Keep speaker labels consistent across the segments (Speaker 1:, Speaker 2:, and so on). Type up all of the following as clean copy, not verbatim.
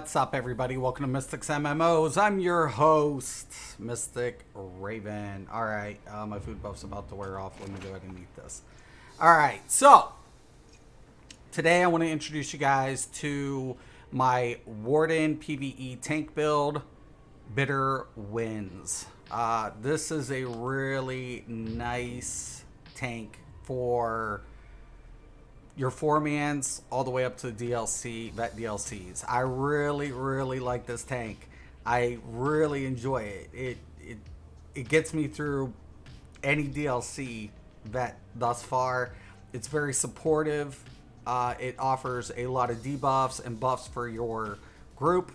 Speaker 1: What's up, everybody? Welcome to Mistick's MMOs. I'm your host, Mistick Raven. Alright, my food buff's about to wear off. Let me go ahead and eat this. Alright, so today I want to introduce you guys to my Warden PvE tank build, Bitter Winds. This is a really nice tank for your 4-mans all the way up to the DLC, vet DLCs. I really like this tank. I really enjoy it. It gets me through any DLC vet thus far. It's very supportive. It offers a lot of debuffs and buffs for your group.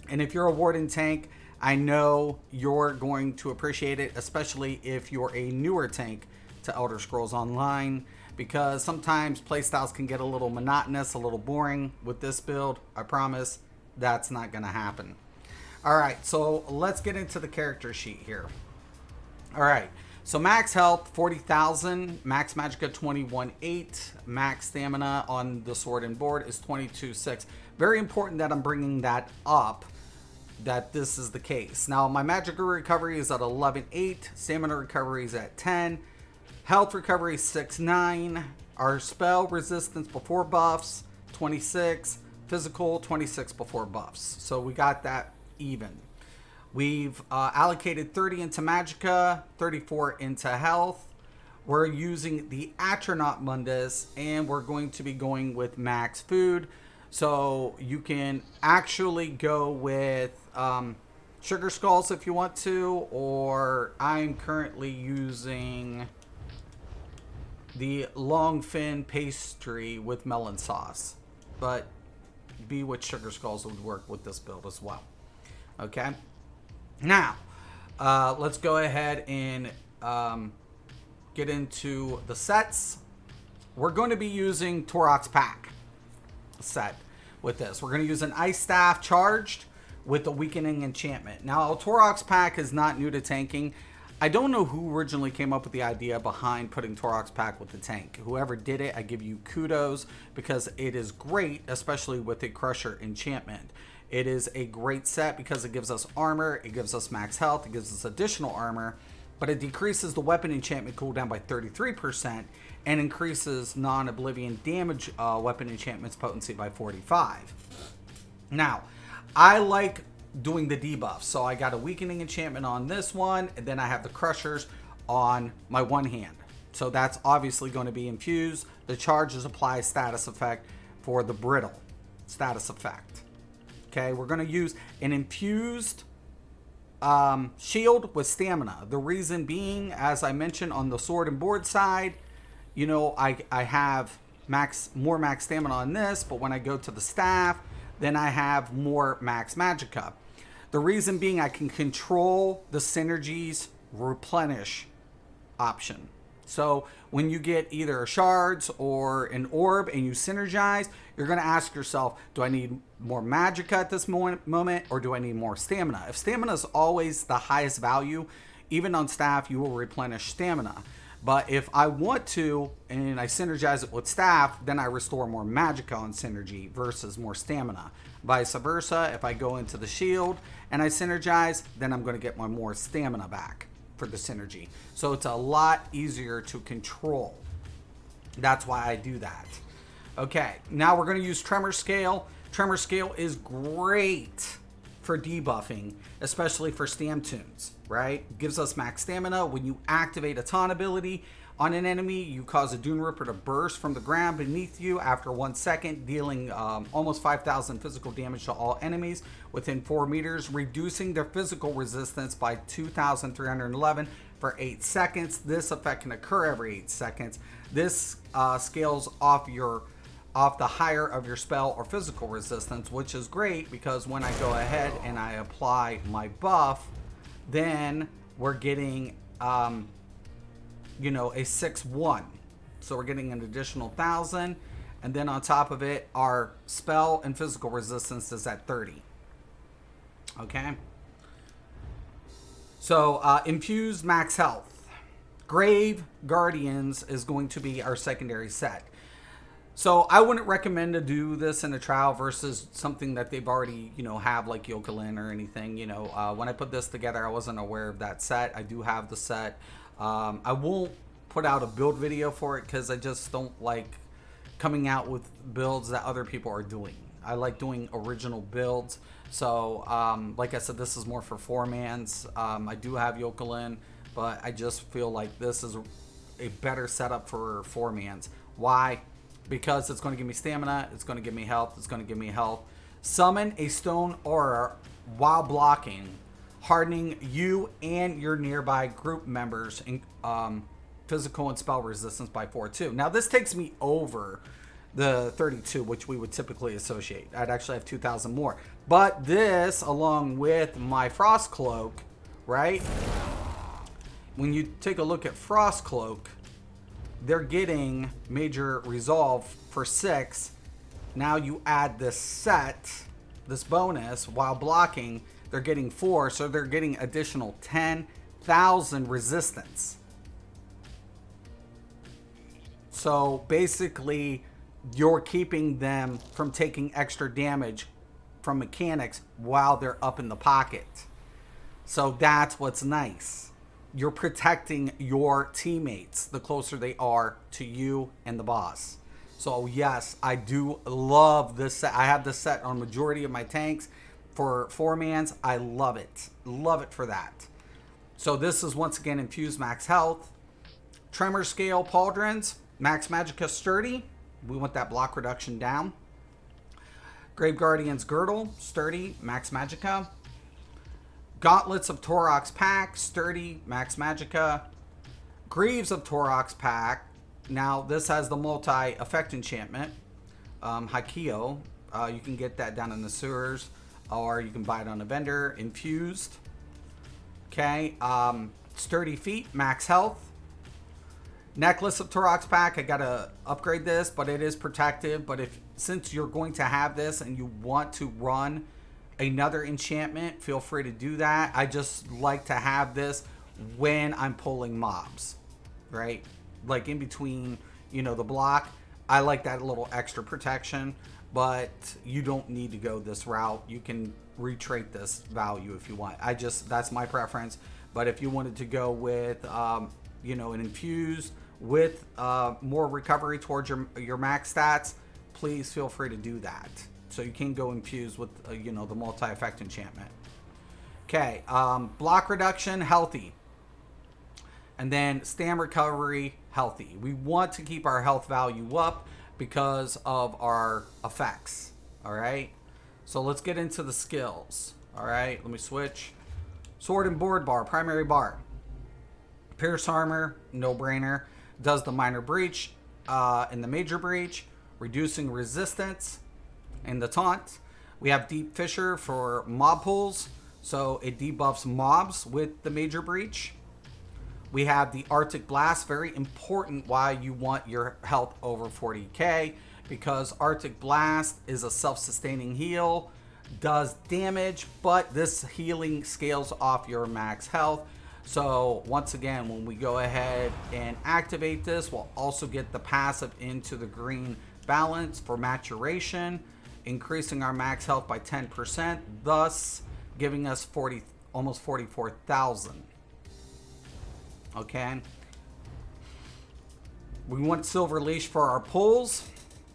Speaker 1: And if you're a Warden tank, I know you're going to appreciate it, especially if you're a newer tank to Elder Scrolls Online, because sometimes playstyles can get a little monotonous, a little boring. With this build, I promise that's not going to happen. Alright, so let's get into the character sheet here. Alright, so max health 40,000, max magicka 21.8, max stamina on the sword and board is 22.6. Very important that I'm bringing that up, that this is the case. Now my magicka recovery is at 11.8, stamina recovery is at 10. Health recovery 6.9. Our spell resistance before buffs 26. Physical 26 before buffs. So we got that even. We've allocated 30 into magicka, 34 into health. We're using the Atronach Mundus, and we're going to be going with max food. So you can actually go with sugar skulls if you want to, or I'm currently using the long fin pastry with melon sauce, but be with sugar skulls would work with this build as well. Okay, now let's go ahead and get into the sets. We're going to be using Torok's Pack set with this. We're going to use an Ice Staff charged with the Weakening Enchantment. Now, Torok's Pack is not new to tanking. I don't know who originally came up with the idea behind putting Torok's Pack with the tank. Whoever did it, I give you kudos, because it is great, especially with a Crusher enchantment. It is a great set because it gives us armor, it gives us max health, it gives us additional armor, but it decreases the weapon enchantment cooldown by 33% and increases non-oblivion damage weapon enchantments potency by 45. Now, I like doing the debuffs, so I got a weakening enchantment on this one, and then I have the crushers on my one hand, so that's obviously going to be infused. The charges apply status effect for the brittle status effect. Okay, we're going to use an infused shield with stamina. The reason being, as I mentioned, on the sword and board side, you know, I have more max stamina on this, but when I go to the staff, then I have more max magicka. The reason being, I can control the synergies replenish option. So when you get either shards or an orb and you synergize, you're going to ask yourself, do I need more magicka at this moment, or do I need more stamina? If stamina is always the highest value, even on staff, you will replenish stamina. But if I want to, and I synergize it with staff, then I restore more magicka on synergy versus more stamina. Vice versa, if I go into the shield and I synergize, then I'm going to get my more stamina back for the synergy. So it's a lot easier to control. That's why I do that. Okay, now we're going to use Tremor Scale. Tremor Scale is great for debuffing, especially for stam tunes, right? Gives us max stamina. When you activate a taunt ability on an enemy, you cause a Dune Ripper to burst from the ground beneath you after 1 second, dealing almost 5,000 physical damage to all enemies within 4 meters, reducing their physical resistance by 2,311 for 8 seconds. This effect can occur every 8 seconds. This scales off the higher of your spell or physical resistance, which is great because when I go ahead and I apply my buff, then we're getting you know, a 6-1. So we're getting an additional 1,000, and then on top of it, our spell and physical resistance is at 30. Okay. So infused max health. Grave Guardians is going to be our secondary set. So I wouldn't recommend to do this in a trial versus something that they've already, have like Yokelin or anything. When I put this together, I wasn't aware of that set. I do have the set. I won't put out a build video for it because I just don't like coming out with builds that other people are doing. I like doing original builds. So, like I said, this is more for 4-mans. I do have Yokelin, but I just feel like this is a better setup for 4-mans. Why? Because it's going to give me stamina, it's going to give me health, it's going to give me health. Summon a stone aura while blocking, hardening you and your nearby group members in physical and spell resistance by 4/2. Now this takes me over the 32, which we would typically associate. I'd actually have 2,000 more. But this, along with my Frost Cloak, right? When you take a look at Frost Cloak, they're getting major resolve for 6. Now you add this set, this bonus, while blocking, they're getting 4, so they're getting additional 10,000 resistance. So basically, you're keeping them from taking extra damage from mechanics while they're up in the pocket. So that's what's nice. You're protecting your teammates the closer they are to you and the boss. So yes, I do love this set. I have this set on majority of my tanks. For 4-mans, I love it. Love it for that. So this is once again infused max health. Tremor scale pauldrons, max magicka sturdy. We want that block reduction down. Grave Guardian's girdle, sturdy, max magicka. Gauntlets of Torok's pack, sturdy, max magicka. Greaves of Torok's pack. Now this has the multi-effect enchantment. Hakio. You can get that down in the sewers, or you can buy it on a vendor. Infused. Okay. Sturdy feet, max health. Necklace of Torok's pack. I gotta upgrade this, but it is protective. But since you're going to have this and you want to run another enchantment, feel free to do that. I just like to have this when I'm pulling mobs, right? Like in between, the block. I like that little extra protection, but you don't need to go this route. You can retrait this value if you want. That's my preference. But if you wanted to go with, an infused with more recovery towards your max stats, please feel free to do that. So you can go infused with, the multi-effect enchantment. Okay, block reduction, healthy. And then stam recovery, healthy. We want to keep our health value up because of our effects. All right. So let's get into the skills. All right. Let me switch. Sword and board bar, primary bar. Pierce armor, no brainer. Does the minor breach and the major breach, reducing resistance and the taunt. We have deep fissure for mob pulls, so it debuffs mobs with the major breach. We have the Arctic Blast, very important why you want your health over 40k, because Arctic Blast is a self-sustaining heal, does damage, but this healing scales off your max health. So once again, when we go ahead and activate this, we'll also get the passive into the green balance for maturation, increasing our max health by 10%, thus giving us almost 44,000. Okay. We want Silver Leash for our pulls,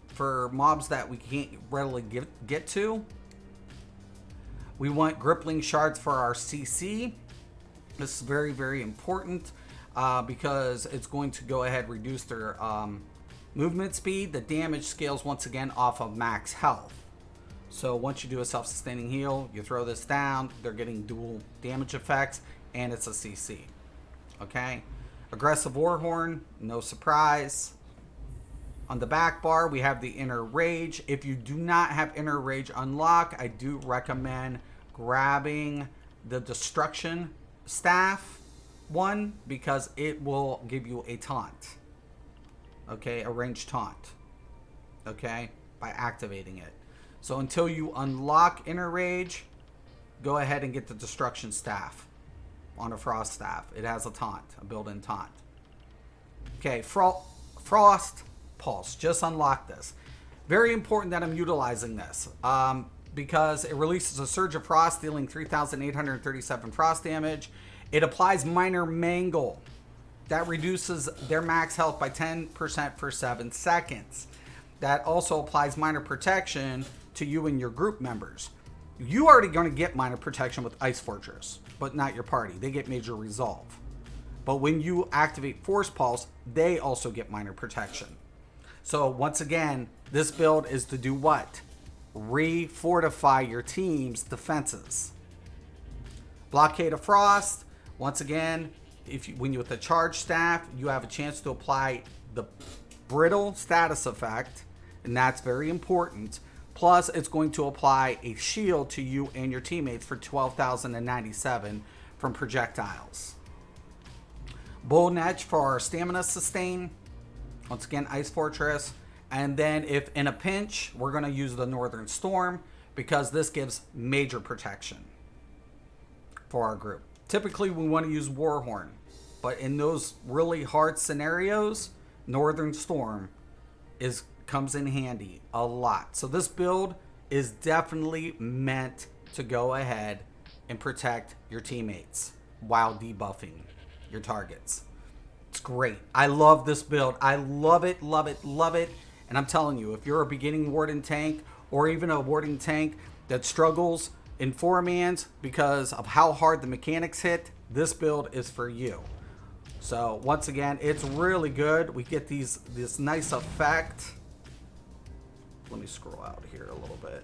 Speaker 1: for mobs that we can't readily get to. We want Grippling Shards for our CC. This is very, very important because it's going to go ahead and reduce their movement speed. The damage scales once again off of max health. So once you do a self-sustaining heal, you throw this down, they're getting dual damage effects, and it's a CC. Okay. Aggressive Warhorn, no surprise. On the back bar, we have the Inner Rage. If you do not have Inner Rage unlocked, I do recommend grabbing the Destruction Staff one, because it will give you a taunt. Okay, a ranged taunt. Okay, by activating it. So until you unlock Inner Rage, go ahead and get the Destruction Staff on a Frost Staff. It has a taunt, a built-in taunt. Okay, Frost Pulse. Just unlock this. Very important that I'm utilizing this because it releases a Surge of Frost, dealing 3,837 frost damage. It applies Minor Mangle. That reduces their max health by 10% for 7 seconds. That also applies Minor Protection to you and your group members. You already going to get Minor Protection with Ice Fortress, but not your party. They get Major Resolve. But when you activate Force Pulse, they also get Minor Protection. So once again, this build is to do what? Refortify your team's defenses. Blockade of Frost. Once again, when you with the charge staff, you have a chance to apply the brittle status effect, and that's very important. Plus, it's going to apply a shield to you and your teammates for 12,097 from projectiles. Bull Netch for our stamina sustain. Once again, Ice Fortress. And then if in a pinch, we're going to use the Northern Storm because this gives major protection for our group. Typically, we want to use Warhorn. But in those really hard scenarios, Northern Storm comes in handy a lot. So this build is definitely meant to go ahead and protect your teammates while debuffing your targets. It's great. I love this build. I love it, love it, love it. And I'm telling you, if you're a beginning Warden tank or even a Warden tank that struggles in 4-mans because of how hard the mechanics hit, this build is for you. So once again, it's really good. We get this nice effect. Let me scroll out here a little bit.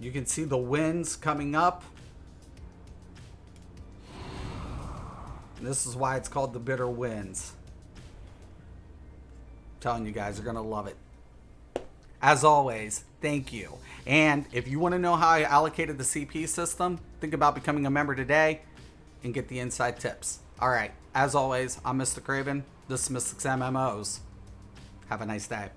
Speaker 1: You can see the winds coming up. And this is why it's called the Bitter Winds. I'm telling you guys, you're going to love it. As always, thank you. And if you want to know how I allocated the CP system, think about becoming a member today and get the inside tips. All right. As always, I'm Mr. Craven. This is Mistick's MMOs. Have a nice day.